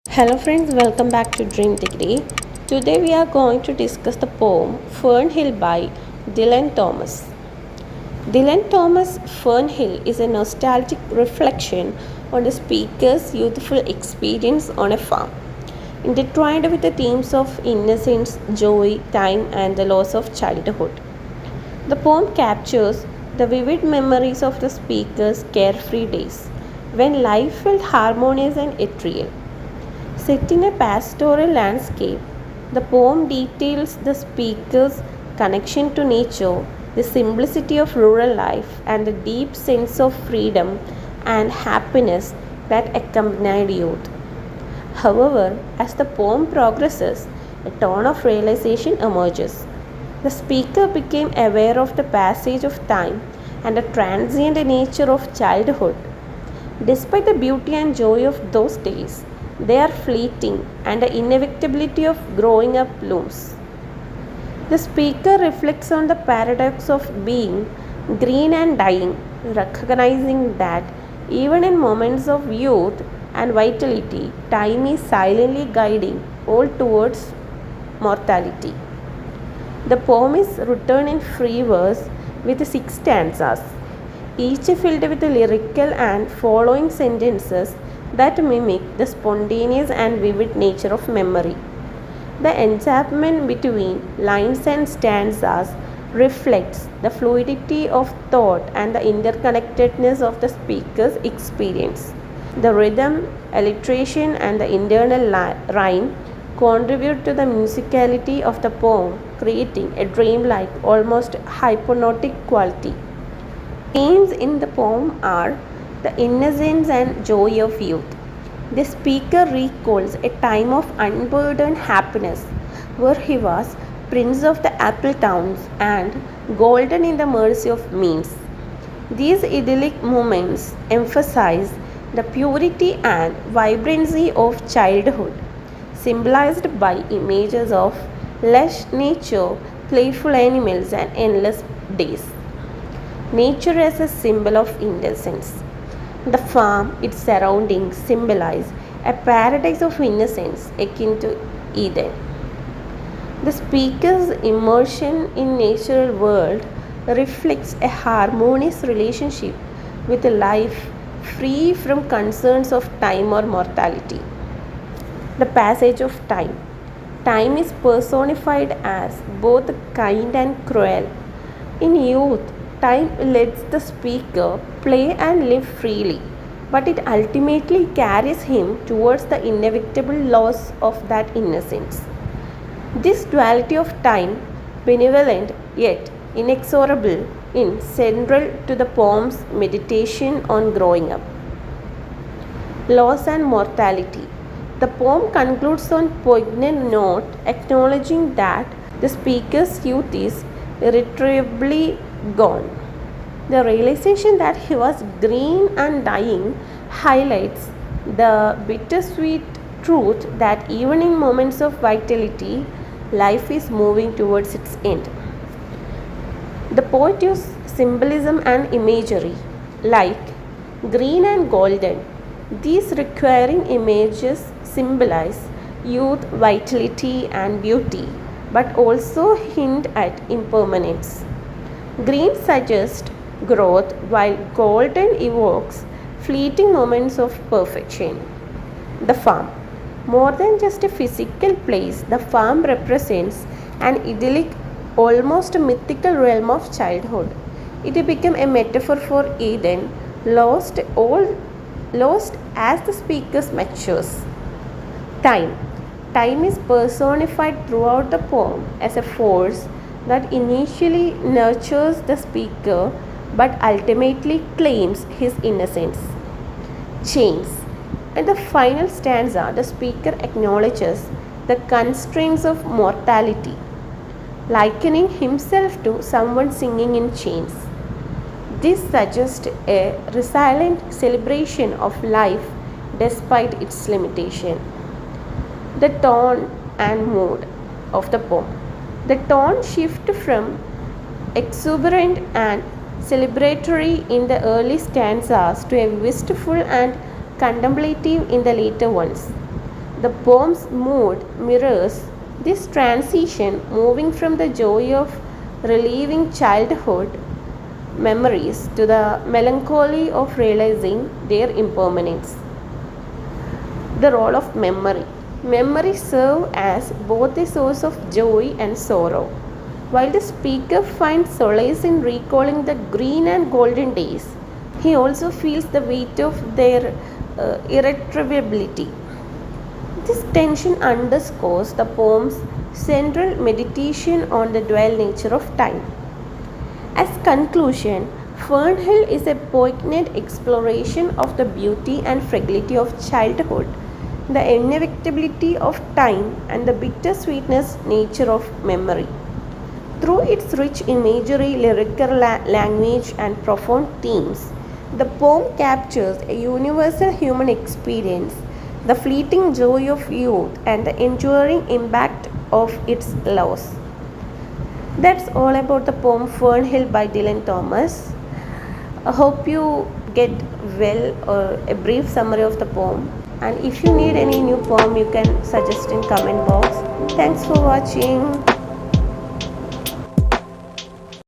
Hello friends, welcome back to Dream Degree. Today we are going to discuss the poem Fern Hill by Dylanthomas. Dylanthomas' Fern Hill is a nostalgic reflection on the speaker's youthful experience on a farm, intertwined with the themes of innocence, joy, time, and the loss of childhood. The poem captures the vivid memories of the speaker's carefree days, when life felt harmonious and ethereal. Set in a pastoral landscape, the poem details the speaker's connection to nature, the simplicity of rural life, and the deep sense of freedom and happiness that accompanied youth. However, as the poem progresses, a tone of realization emerges. The speaker became aware of the passage of time and the transient nature of childhood. Despite the beauty and joy of those days, they are fleeting and the inevitability of growing up looms. The speaker reflects on the paradox of being green and dying, recognizing that even in moments of youth and vitality, time is silently guiding all towards mortality. The poem is written in free verse with 6 stanzas, each filled with lyrical and following sentences that mimic the spontaneous and vivid nature of memory. The enchantment between lines and stanzas reflects the fluidity of thought and the interconnectedness of the speaker's experience. The rhythm, alliteration, and the internal rhyme contribute to the musicality of the poem, creating a dreamlike, almost hypnotic quality. Themes in the poem are the innocence and joy of youth. The speaker recalls a time of unburdened happiness where he was prince of the apple towns and golden in the mercy of means. These idyllic moments emphasize the purity and vibrancy of childhood, symbolized by images of lush nature, playful animals, and endless days. Nature as a symbol of innocence. The farm, its surroundings symbolize a paradise of innocence akin to Eden. The speaker's immersion in natural world reflects a harmonious relationship with a life free from concerns of time or mortality. The passage of time. Time is personified as both kind and cruel. In youth, time lets the speaker play and live freely, but it ultimately carries him towards the inevitable loss of that innocence. This duality of time, benevolent yet inexorable, is central to the poem's meditation on growing up. Loss and mortality. The poem concludes on poignant note acknowledging that the speaker's youth is irretrievably gone. The realization that he was green and dying highlights the bittersweet truth that even in moments of vitality, life is moving towards its end. The poet used symbolism and imagery like green and golden. These recurring images symbolize youth, vitality, and beauty, but also hint at impermanence. Green suggests growth, while golden evokes fleeting moments of perfection. The farm. More than just a physical place, the farm represents an idyllic, almost mythical realm of childhood. It became a metaphor for Eden, lost as the speaker matures. Time. Time is personified throughout the poem as a force that initially nurtures the speaker but ultimately claims his innocence. Chains. In the final stanza, the speaker acknowledges the constraints of mortality, likening himself to someone singing in chains. This suggests a resilient celebration of life despite its limitation. The tone and mood of the poem. The tone shifts from exuberant and celebratory in the early stanzas to a wistful and contemplative in the later ones. The poem's mood mirrors this transition, moving from the joy of reliving childhood memories to the melancholy of realizing their impermanence. The role of memory. Memory serves as both a source of joy and sorrow. While the speaker finds solace in recalling the green and golden days, he also feels the weight of their irretrievability. This tension underscores the poem's central meditation on the dual nature of time. As conclusion, Fernhill is a poignant exploration of the beauty and fragility of childhood, the inevitability of time, and the bittersweetness nature of memory. Through its rich imagery, lyrical language, and profound themes, the poem captures a universal human experience, the fleeting joy of youth, and the enduring impact of its loss. That's all about the poem Fernhill by Dylanthomas. I hope you get well or a brief summary of the poem. And if you need any new poem, you can suggest in comment box. Thanks for watching.